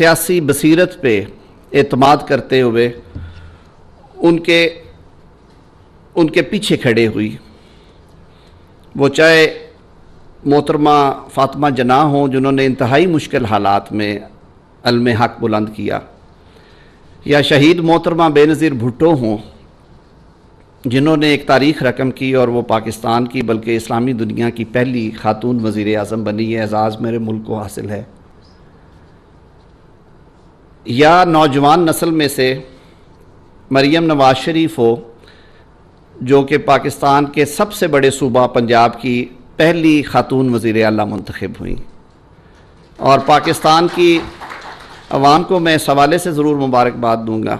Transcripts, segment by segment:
सियासी बसीरत पे एतमाद करते हुए उनके पीछे खड़े हुई। वो चाहे मोहतरमा फातिमा जना हों जिन्होंने इंतहाई मुश्किल हालात में अलम हक बुलंद किया, या शहीद मोहतरमा बेनज़ीर भुट्टो हों जिन्होंने एक तारीख़ रकम की और वो पाकिस्तान की बल्कि इस्लामी दुनिया की पहली खातून वज़ीर आज़म बनी है, एज़ाज़ मेरे मुल्क को हासिल है। या नौजवान नस्ल में से मरियम नवाज शरीफ हो जो कि पाकिस्तान के सबसे बड़े सूबा पंजाब की पहली खातून वज़ीर आला मुंतखब हुई। और पाकिस्तान की अवाम को मैं इस हवाले से ज़रूर मुबारकबाद दूँगा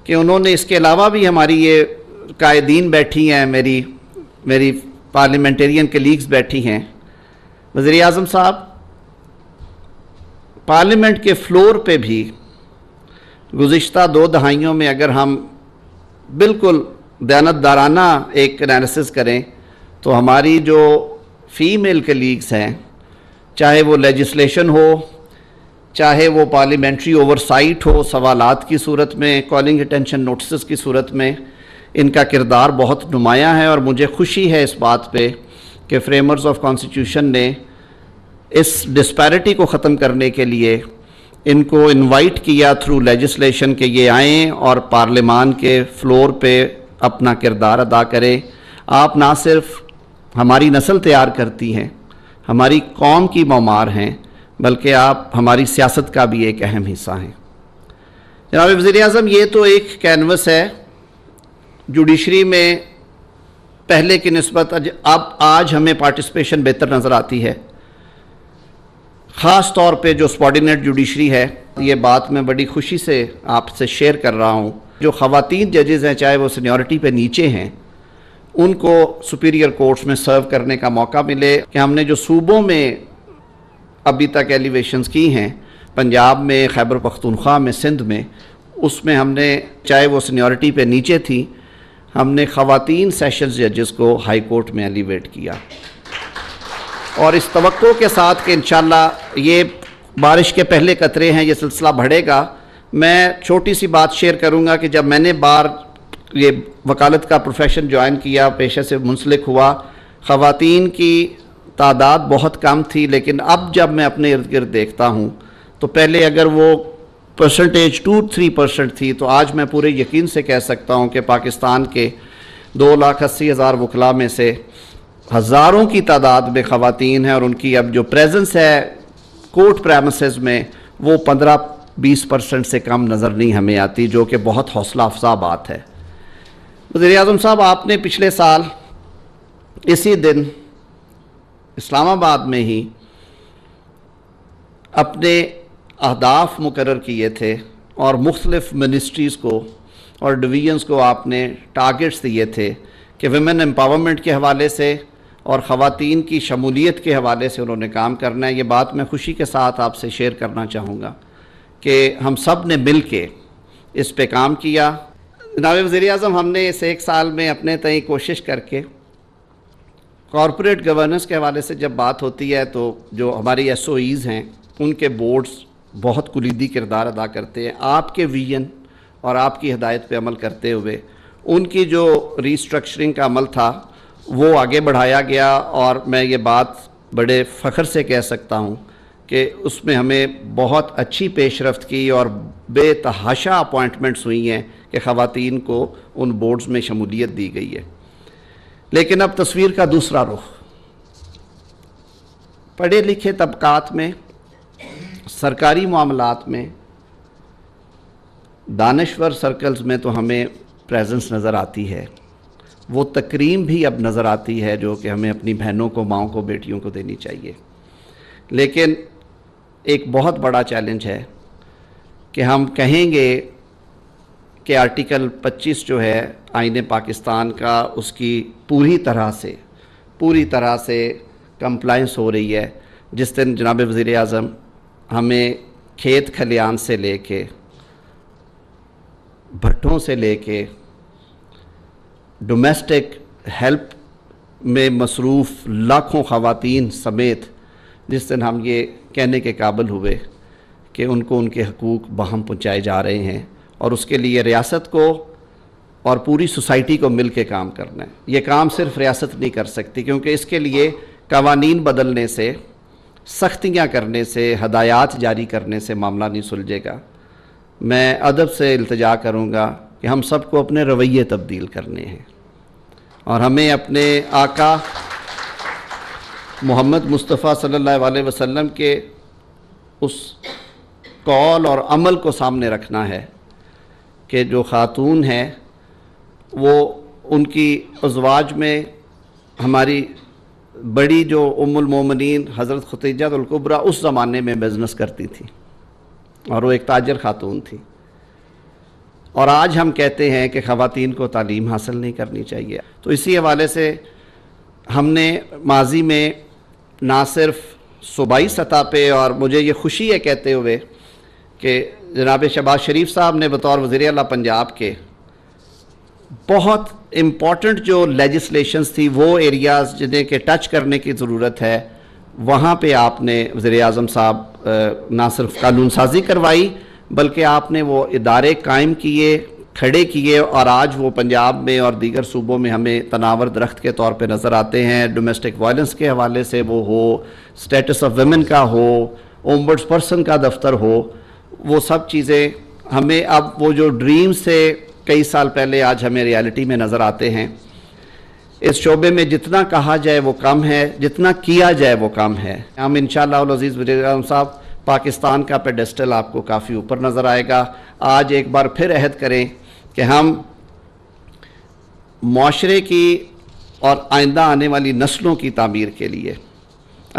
कि उन्होंने इसके अलावा भी हमारी ये कायदीन बैठी हैं, मेरी पार्लियामेंटेरियन कलीग्स बैठी हैं। वज़ीर आज़म साहब पार्लियामेंट के फ्लोर पे भी गुज़िश्ता 2 दहाइयों में अगर हम बिल्कुल दयानतदाराना एक एनालिसिस करें तो हमारी जो फ़ीमेल कलीग्स हैं, चाहे वो लेजिस्लेशन हो, चाहे वो पार्लियामेंट्री ओवरसाइट हो सवालात की सूरत में, कॉलिंग अटेंशन नोटिस की सूरत में, इनका किरदार बहुत नुमायाँ है। और मुझे खुशी है इस बात पे कि फ्रेमर्स ऑफ कॉन्स्टिट्यूशन ने इस डिस्पैरिटी को ख़त्म करने के लिए इनको इनवाइट किया थ्रू लेजिस्लेशन कि ये आएँ और पार्लियामान के फ्लोर पे अपना किरदार अदा करें। आप ना सिर्फ हमारी नस्ल तैयार करती हैं, हमारी कौम की मौमार हैं, बल्कि आप हमारी सियासत का भी एक अहम हिस्सा हैं। जनाब वज़ीर आज़म, ये तो एक कैनवस है जुडिशरी में पहले की निस्बत अब आज हमें पार्टिसिपेशन बेहतर नज़र आती है। ख़ास तौर पे जो सबॉर्डिनेट जुडिशरी है, ये बात मैं बड़ी खुशी से आपसे शेयर कर रहा हूँ। जो ख़वातीन जजेज़ हैं, चाहे वो सीनियरिटी पे नीचे हैं, उनको सुपीरियर कोर्ट्स में सर्व करने का मौका मिले। कि हमने जो सूबों में अभी तक एलिवेशंस की हैं, पंजाब में, खैबर पख्तूनख्वा में, सिंध में, उसमें हमने, चाहे वो सीनियरिटी पे नीचे थी, हमने ख़वातीन सेशंस जजेस को हाई कोर्ट में एलिवेट किया। और इस तवक्को के साथ कि इंशाअल्लाह ये बारिश के पहले कतरे हैं, ये सिलसिला बढ़ेगा। मैं छोटी सी बात शेयर करूँगा कि जब मैंने ये वकालत का प्रोफेशन ज्वाइन किया, पेशे से मुंसलिक हुआ, ख़वातीन की तादाद बहुत कम थी। लेकिन अब जब मैं अपने इर्द गिर्द देखता हूँ तो पहले अगर वो परसेंटेज 2-3% थी, तो आज मैं पूरे यकीन से कह सकता हूँ कि पाकिस्तान के 2,80,000 वकला में से हज़ारों की तादाद में ख़वातीन हैं और उनकी अब जो प्रेजेंस है कोर्ट प्रेमिसेस में वो 15-20% से कम नज़र नहीं हमें आती, जो कि बहुत हौसला अफजा बात है। वज़ीर आज़म साहब, आपने पिछले साल इसी दिन इस्लामाबाद में ही अपने अहदाफ मुकर्रर किए थे और मुख्तलिफ़ मिनिस्ट्रीज़ को और डिवीज़न्स को आपने टारगेट्स दिए थे कि विमेन एम्पावरमेंट के हवाले से और ख़वातीन की शमूलियत के हवाले से उन्होंने काम करना है। ये बात मैं खुशी के साथ आपसे शेयर करना चाहूँगा कि हम सब ने मिल के इस पे काम किया। जनाब वज़ीर आज़म, हमने इस 1 साल में अपने तय कोशिश करके कॉरपोरेट गवर्नेंस के हवाले से जब बात होती है तो जो हमारी SOEs हैं उनके बोर्ड्स बहुत कुलीदी किरदार अदा करते हैं। आपके विजन और आपकी हिदायत पे अमल करते हुए उनकी जो रीस्ट्रक्चरिंग का अमल था वो आगे बढ़ाया गया और मैं ये बात बड़े फ़ख्र से कह सकता हूँ कि उसमें हमें बहुत अच्छी पेशरफ्त की और बेतहाशा अपॉइंटमेंट्स हुई हैं कि ख़वातीन को उन बोर्ड्स में शमूलियत दी गई है। लेकिन अब तस्वीर का दूसरा रुख, पढ़े लिखे तबकात में, सरकारी मामलात में, दानश्वर सर्कल्स में तो हमें प्रेजेंस नज़र आती है। वो तकरीम भी अब नज़र आती है जो कि हमें अपनी बहनों को, माँओं को, बेटियों को देनी चाहिए। लेकिन एक बहुत बड़ा चैलेंज है कि हम कहेंगे कि आर्टिकल 25 जो है आईन पाकिस्तान का, उसकी पूरी तरह से कंप्लाइंस हो रही है। जिस दिन जनाब वज़ीर आज़म हमें खेत खलियान से लेके, भट्टों से लेके, डोमेस्टिक हेल्प में मसरूफ़ लाखों ख़वातीन समेत जिस दिन हम ये कहने के काबिल हुए کہ ان کو ان کے حقوق باہم پہنچائے جا رہے ہیں، اور اس کے لیے ریاست کو اور پوری سوسائٹی کو مل کے کام کرنا ہے. یہ کام صرف ریاست نہیں کر سکتی، کیونکہ اس کے لیے قوانین بدلنے سے، سختیاں کرنے سے، ہدایات جاری کرنے سے معاملہ نہیں سلجھے گا. میں ادب سے التجا کروں گا کہ ہم سب کو اپنے رویے تبدیل کرنے ہیں، اور ہمیں اپنے آقا محمد مصطفیٰ صلی اللہ علیہ وسلم کے اس قول اور عمل کو سامنے رکھنا ہے کہ جو خاتون ہے وہ ان کی ازواج میں ہماری بڑی جو ام المومنین حضرت خدیجہ الکبریٰ اس زمانے میں بزنس کرتی تھی، اور وہ ایک تاجر خاتون تھی. اور آج ہم کہتے ہیں کہ خواتین کو تعلیم حاصل نہیں کرنی چاہیے. تو اسی حوالے سے ہم نے ماضی میں نہ صرف صوبائی سطح پہ، اور مجھے یہ خوشی ہے کہتے ہوئے کہ جناب شہباز شریف صاحب نے بطور وزیر اعلیٰ پنجاب کے بہت امپورٹنٹ جو لیجسلیشنز تھی، وہ ایریاز جنہیں کہ ٹچ کرنے کی ضرورت ہے، وہاں پہ آپ نے وزیر اعظم صاحب نہ صرف قانون سازی کروائی بلکہ آپ نے وہ ادارے قائم کیے، کھڑے کیے، اور آج وہ پنجاب میں اور دیگر صوبوں میں ہمیں تناور درخت کے طور پہ نظر آتے ہیں. ڈومیسٹک وائلنس کے حوالے سے وہ ہو، سٹیٹس آف ویمن کا ہو، اومبڈس پرسن کا دفتر ہو، وہ سب چیزیں ہمیں اب وہ جو ڈریم سے کئی سال پہلے آج ہمیں ریالٹی میں نظر آتے ہیں. اس شعبے میں جتنا کہا جائے وہ کم ہے، جتنا کیا جائے وہ کم ہے. ہم انشاءاللہ العزیز وزیر اعظم صاحب پاکستان کا پیڈسٹل آپ کو کافی اوپر نظر آئے گا. آج ایک بار پھر عہد کریں کہ ہم معاشرے کی اور آئندہ آنے والی نسلوں کی تعمیر کے لیے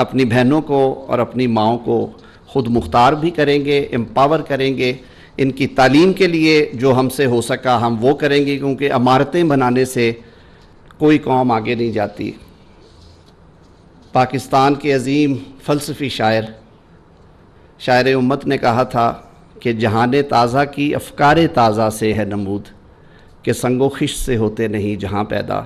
اپنی بہنوں کو اور اپنی ماؤں کو خود مختار بھی کریں گے، امپاور کریں گے. ان کی تعلیم کے لیے جو ہم سے ہو سکا ہم وہ کریں گے، کیونکہ عمارتیں بنانے سے کوئی قوم آگے نہیں جاتی. پاکستان کے عظیم فلسفی شاعر امت نے کہا تھا کہ جہان تازہ کی افکار تازہ سے ہے نمود، کہ سنگ و خش سے ہوتے نہیں جہاں پیدا.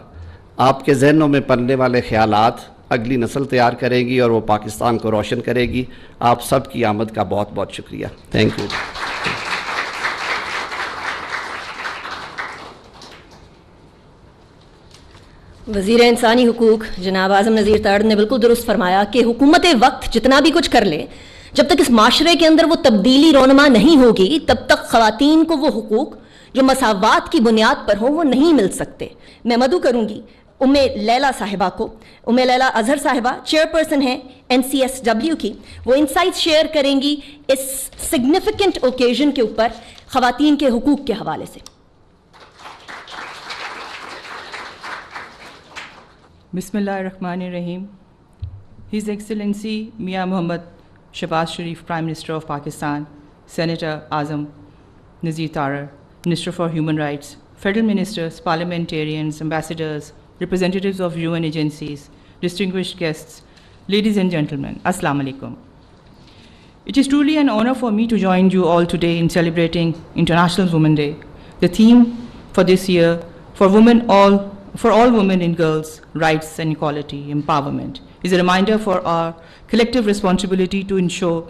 آپ کے ذہنوں میں پلنے والے خیالات اگلی نسل تیار کرے گی اور وہ پاکستان کو روشن کرے گی. آپ سب کی آمد کا بہت بہت شکریہ. Thank you. وزیر انسانی حقوق جناب اعظم نذیر تارڑ نے بالکل درست فرمایا کہ حکومت وقت جتنا بھی کچھ کر لے، جب تک اس معاشرے کے اندر وہ تبدیلی رونما نہیں ہوگی تب تک خواتین کو وہ حقوق جو مساوات کی بنیاد پر ہوں وہ نہیں مل سکتے. میں مدعو کروں گی ام لیلہ صاحبہ کو. ام لیلہ اظہر صاحبہ چیئرپرسن ہیں NCSW کی، وہ انسائٹس شیئر کریں گی اس سگنیفیکنٹ اوکیزن کے اوپر خواتین کے حقوق کے حوالے سے. بسم اللہ الرحمن الرحیم. His Excellency Mia Muhammad Shehbaz Sharif, Prime Minister of Pakistan, Senator Azam Nazir Tarar, Minister for Human Rights, Federal Ministers, Parliamentarians, Ambassadors, representatives of UN agencies, distinguished guests, ladies and gentlemen, Assalamu alaikum. It is truly an honor for me to join you all today in celebrating International Women's Day. The theme for this year, for all women and girls, rights and equality, empowerment, is a reminder for our collective responsibility to ensure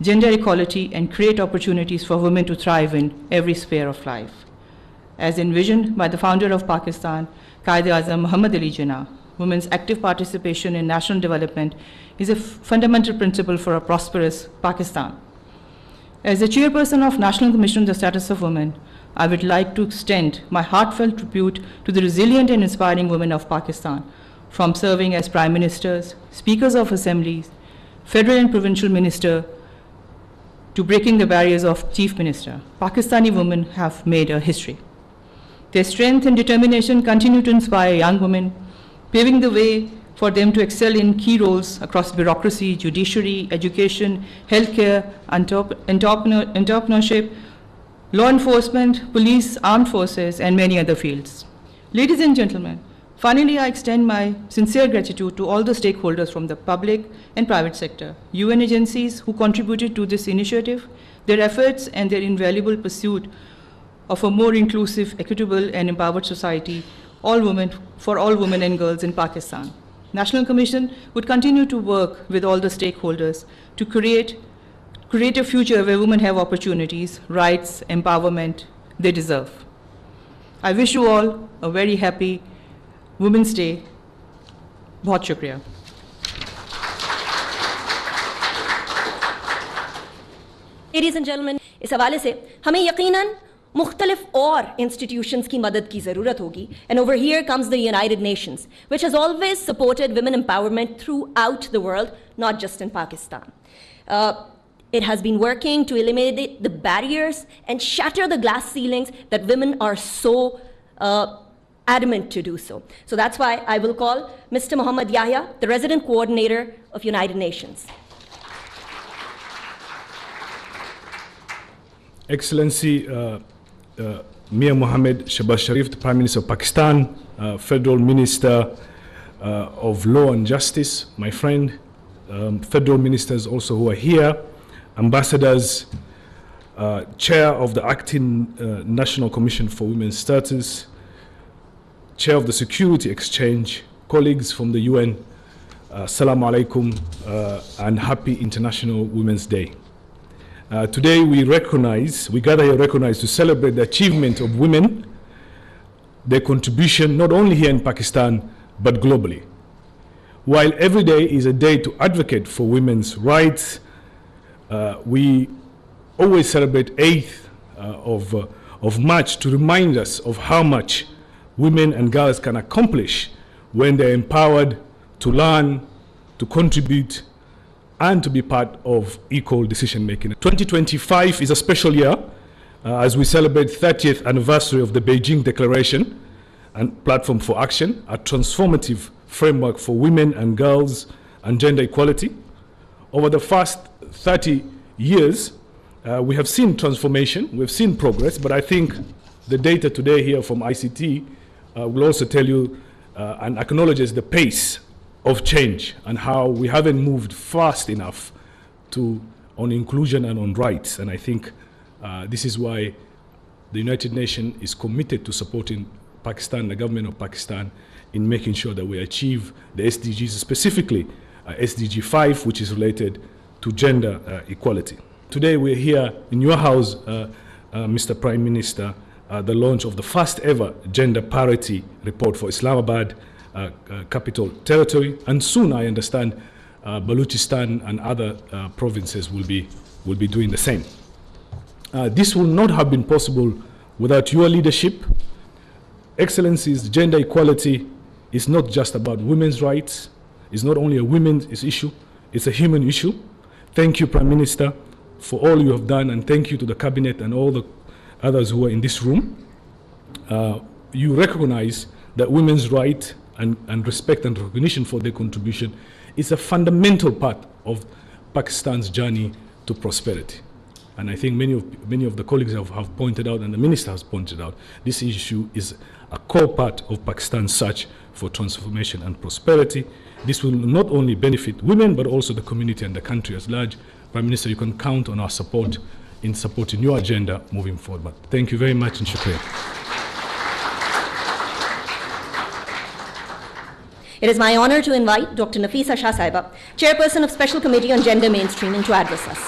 gender equality and create opportunities for women to thrive in every sphere of life. As envisioned by the founder of Pakistan, Quaid-e-Azam Muhammad Ali Jinnah, women's active participation in national development is a fundamental principle for a prosperous Pakistan. As the chairperson of National Commission on the Status of Women, I would like to extend my heartfelt tribute to the resilient and inspiring women of Pakistan, from serving as prime ministers, speakers of assemblies, federal and provincial minister, to breaking the barriers of chief minister. Pakistani women have made a history. Their strength and determination continue to inspire young women, paving the way for them to excel in key roles across bureaucracy, judiciary, education, healthcare, entrepreneurship, law enforcement, police, armed forces, and many other fields. Ladies and gentlemen, finally, I extend my sincere gratitude to all the stakeholders from the public and private sector, UN agencies who contributed to this initiative, their efforts and their invaluable pursuit of a more inclusive, equitable, and empowered society, for all women and girls in Pakistan. National Commission would continue to work with all the stakeholders to create create a future where women have opportunities, rights, empowerment they deserve. I wish you all a very happy Women's Day. बहुत शुक्रिया. Ladies and gentlemen, इस हवाले से हमें यकीनन मुख्तलिफ और institutions की मदद की ज़रूरत होगी. And over here comes the United Nations, which has always supported women empowerment throughout the world, not just in Pakistan. It has been working to eliminate the barriers and shatter the glass ceilings that women are so adamant to do so. So that's why I will call Mr. Muhammad Yahya, the resident coordinator of United Nations. Excellency Mir Mohammed Shehbaz Sharif, the Prime Minister of Pakistan, Federal Minister of Law and Justice, my friend, federal ministers also who are here, ambassadors, chair of the acting National Commission for Women's Status, chair of the Security Exchange, colleagues from the UN, Assalamu alaikum and happy International Women's Day. Today we gather here recognize to celebrate the achievement of women, their contribution not only here in Pakistan but globally. While every day is a day to advocate for women's rights, we always celebrate 8th of March to remind us of how much women and girls can accomplish when they're empowered to learn, to contribute, and to be part of equal decision making. 2025 is a special year as we celebrate 30th anniversary of the Beijing Declaration and Platform for Action, a transformative framework for women and girls and gender equality. Over the past 30 years, we have seen transformation, we've seen progress, but I think the data today here from ICT will also tell you and acknowledges the pace of change and how we haven't moved fast enough on inclusion and on rights. And I think this is why the United Nations is committed to supporting Pakistan, the government of Pakistan, in making sure that we achieve the SDGs, specifically SDG 5, which is related to gender equality. Today we're here in your house, Mr. Prime Minister, the launch of the first ever gender parity report for Islamabad, capital territory, and soon I understand Balochistan and other provinces will be doing the same. This will not have been possible without your leadership. Excellencies, gender equality is not just about women's rights. It's not only a women's issue, it's a human issue. Thank you, Prime Minister, for all you have done, and thank you to the Cabinet and all the others who are in this room. You recognize that women's rights and respect and recognition for their contribution is a fundamental part of Pakistan's journey to prosperity. And I think many of the colleagues have pointed out, and the Minister has pointed out, this issue is a core part of Pakistan's search for transformation and prosperity. This will not only benefit women, but also the community and the country as large. Prime Minister, you can count on our support in supporting your agenda moving forward. But thank you very much, and shukriya. It is my honor to invite Dr. Nafisa Shah Saiba, Chairperson of Special Committee on Gender Mainstreaming, to address us.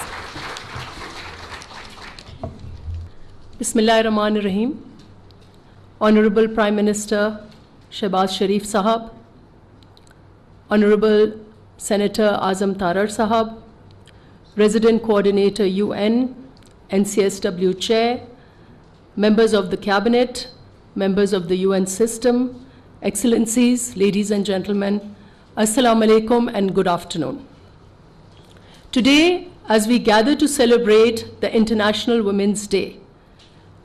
Bismillahir Rahmanir Rahim. Honorable Prime Minister Shehbaz Sharif Sahab, Honorable Senator Azam Tarar Sahab, Resident Coordinator UN, NCSW Chair, members of the Cabinet, members of the UN system, Excellencies, ladies and gentlemen, Assalamu alaikum and good afternoon. Today, as we gather to celebrate the International Women's Day,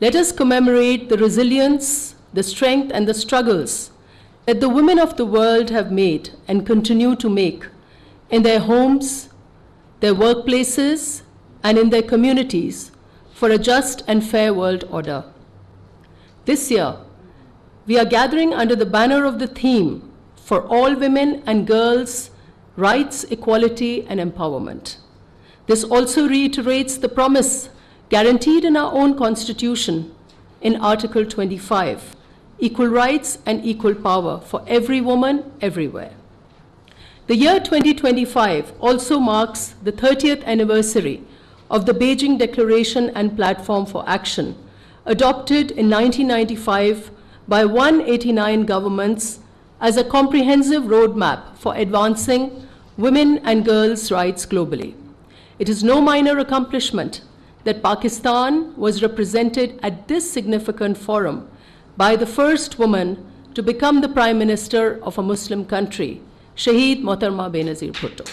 let us commemorate the resilience, the strength, and the struggles that the women of the world have made and continue to make in their homes, their workplaces, and in their communities for a just and fair world order. This year, we are gathering under the banner of the theme for all women and girls, rights, equality, and empowerment. This also reiterates the promise guaranteed in our own Constitution in Article 25, equal rights and equal power for every woman everywhere. The year 2025 also marks the 30th anniversary of the Beijing Declaration and Platform for Action, adopted in 1995 by 189 governments as a comprehensive roadmap for advancing women and girls' rights globally. It is no minor accomplishment that Pakistan was represented at this significant forum by the first woman to become the Prime Minister of a Muslim country, Shaheed Mohtarma Benazir Bhutto.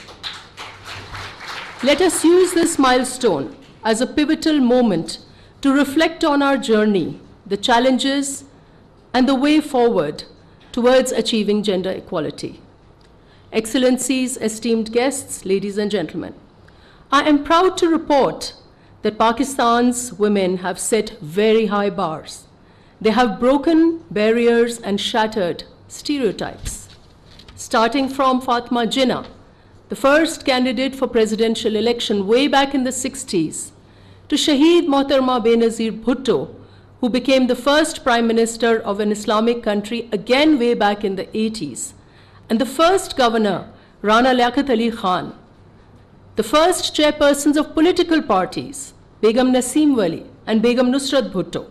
Let us use this milestone as a pivotal moment to reflect on our journey, the challenges, and the way forward towards achieving gender equality. Excellencies, esteemed guests, ladies and gentlemen, I am proud to report that Pakistan's women have set very high bars. They have broken barriers and shattered stereotypes. Starting from Fatma Jinnah, the first candidate for presidential election way back in the 60s, to Shaheed Mohtarma Benazir Bhutto, who became the first Prime Minister of an Islamic country again way back in the 80s, and the first governor, Rana Liaquat Ali Khan, the first chairpersons of political parties, Begum Naseem Wali and Begum Nusrat Bhutto,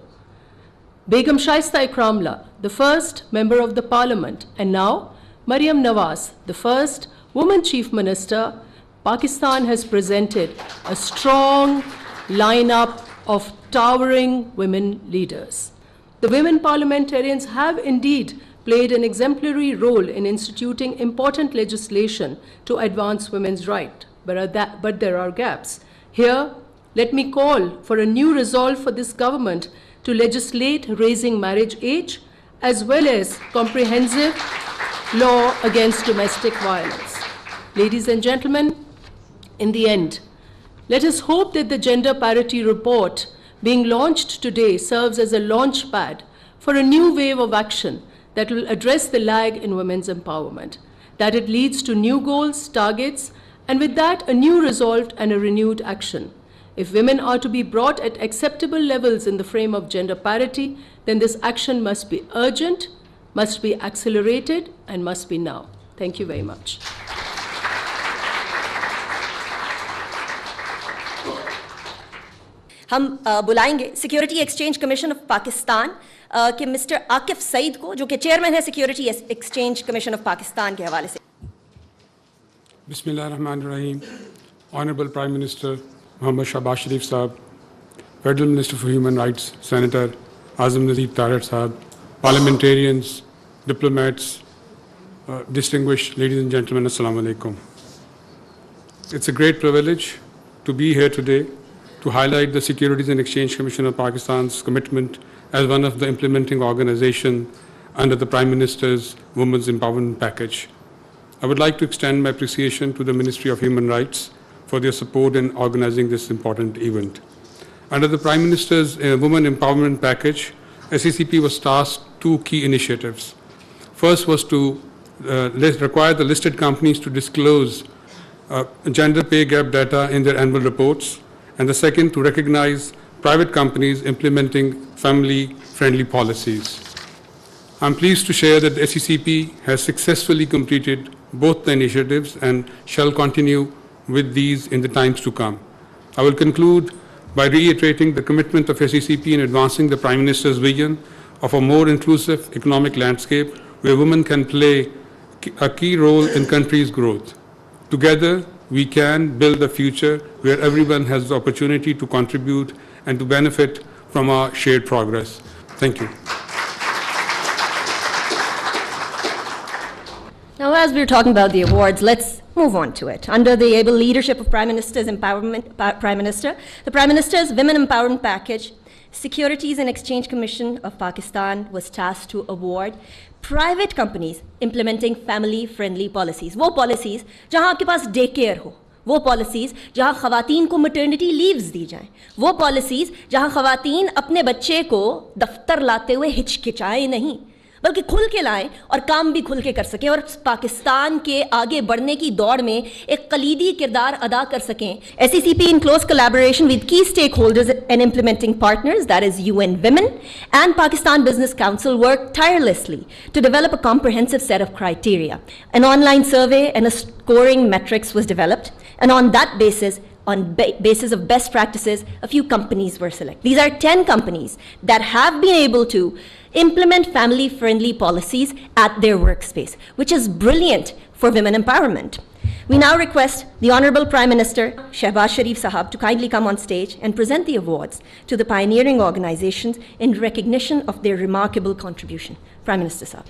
Begum Shaista Ikramla, the first member of the parliament, and now Maryam Nawaz, the first woman chief minister. Pakistan has presented a strong lineup of towering women leaders. The women parliamentarians have indeed played an exemplary role in instituting important legislation to advance women's rights, but there are gaps. Here, let me call for a new resolve for this government to legislate raising marriage age as well as comprehensive law against domestic violence. Ladies and gentlemen, in the end, let us hope that the gender parity report being launched today serves as a launch pad for a new wave of action that will address the lag in women's empowerment, that it leads to new goals, targets, and with that, a new resolve and a renewed action. If women are to be brought at acceptable levels in the frame of gender parity, then this action must be urgent, must be accelerated, and must be now. Thank you very much. हम बुलाएंगे security exchange commission of Pakistan के mister Akif Saeed को, जो कि chairman है security exchange commission of Pakistan के हवाले से. Bismillahirrahmanirrahim. Honorable Prime Minister Mohammad Shahbaz Sharif Sahab, Federal Minister for Human Rights, Senator Azam Nazir Tarar Sahab, parliamentarians, diplomats, distinguished ladies and gentlemen, Assalamu alaikum. It's a great privilege to be here today to highlight the Securities and Exchange Commission of Pakistan's commitment as one of the implementing organizations under the Prime Minister's Women's Empowerment Package. I would like to extend my appreciation to the Ministry of Human Rights for their support in organizing this important event. Under the Prime Minister's Women Empowerment Package, SECP was tasked two key initiatives. First was to require the listed companies to disclose gender pay gap data in their annual reports, and the second to recognize private companies implementing family-friendly policies. I'm pleased to share that the SECP has successfully completed both the initiatives and shall continue with these in the times to come. I will conclude by reiterating the commitment of SECP in advancing the Prime Minister's vision of a more inclusive economic landscape where women can play a key role in country's growth. Together, we can build a future where everyone has the opportunity to contribute and to benefit from our shared progress. Thank you. Now, as we're talking about the awards, let's move on to it. Under the able leadership of Prime Minister's Prime Minister, the Prime Minister's Women Empowerment Package, Securities and Exchange Commission of Pakistan was tasked to award private companies implementing family-friendly policies. वो policies जहाँ आपके पास day care हो, वो policies जहाँ ख़वातीन को maternity leaves दी जाएं, वो policies जहाँ ख़वातीन अपने बच्चे को दफ्तर लाते हुए हिचकिचाएं नहीं, बल्कि खुल के लाएं और काम भी खुल के कर सकें और पाकिस्तान के आगे बढ़ने की दौड़ में एक कलीदी किरदार अदा कर सकें. SECP in close collaboration with key stakeholders and implementing partners, that is UN Women and Pakistan Business Council, worked tirelessly to develop a comprehensive set of criteria. An online survey and a scoring metrics was developed, and on that basis, on basis of best practices, a few companies were selected. These are 10 companies that have been able to implement family-friendly policies at their workspace, which is brilliant for women empowerment. We now request the Honorable Prime Minister, Shehbaz Sharif Sahab, to kindly come on stage and present the awards to the pioneering organizations in recognition of their remarkable contribution. Prime Minister Sahab.